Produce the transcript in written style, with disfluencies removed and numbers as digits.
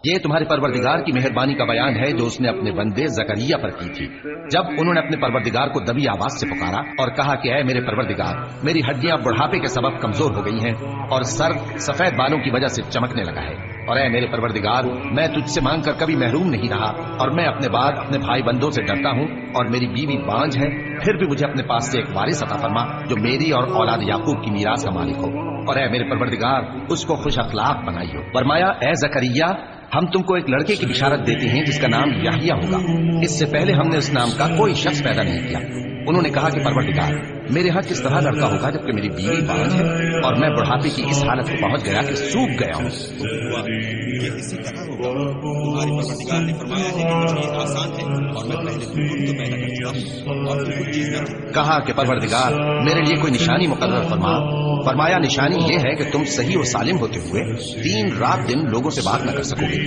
یہ تمہارے پروردگار کی مہربانی کا بیان ہے جو اس نے اپنے بندے زکریا پر کی تھی جب انہوں نے اپنے پروردگار کو دبی آواز سے پکارا اور کہا کہ اے میرے پروردگار، میری ہڈیاں بڑھاپے کے سبب کمزور ہو گئی ہیں اور سر سفید بالوں کی وجہ سے چمکنے لگا ہے، اور اے میرے پروردگار، میں تجھ سے مانگ کر کبھی محروم نہیں رہا، اور میں اپنے بعد اپنے بھائی بندوں سے ڈرتا ہوں، اور میری بیوی بانجھ ہے، پھر بھی مجھے اپنے پاس سے ایک وارث عطا فرما جو میری اور اولاد یعقوب کی میراث کا مالک ہو، اور اے میرے پروردگار، اس کو خوش اخلاق بنائیو۔ فرمایا اے زکریا، ہم تم کو ایک لڑکے کی بشارت دیتے ہیں جس کا نام یحییٰ ہوگا، اس سے پہلے ہم نے اس نام کا کوئی شخص پیدا نہیں کیا۔ انہوں نے کہا کہ پروردگار، میرے ہاں کس طرح لڑکا ہوگا جبکہ میری بیوی بانجھ ہے اور میں بڑھاپے کی اس حالت کو پہنچ گیا کہ سوکھ گیا ہوں۔ اسی طرح ہوگا، تمہارے پروردگار نے فرمایا ہے کہ مجھے یہ آسان ہے اور میں پہلے تم کو پیدا کر چکا ہوں اور تم کچھ چیز نہ۔ کہا کہ پروردگار، میرے لیے کوئی نشانی مقرر فرما۔ فرمایا نشانی یہ ہے کہ تم صحیح و سالم ہوتے ہوئے 3 رات دن لوگوں سے بات نہ کر سکو گے۔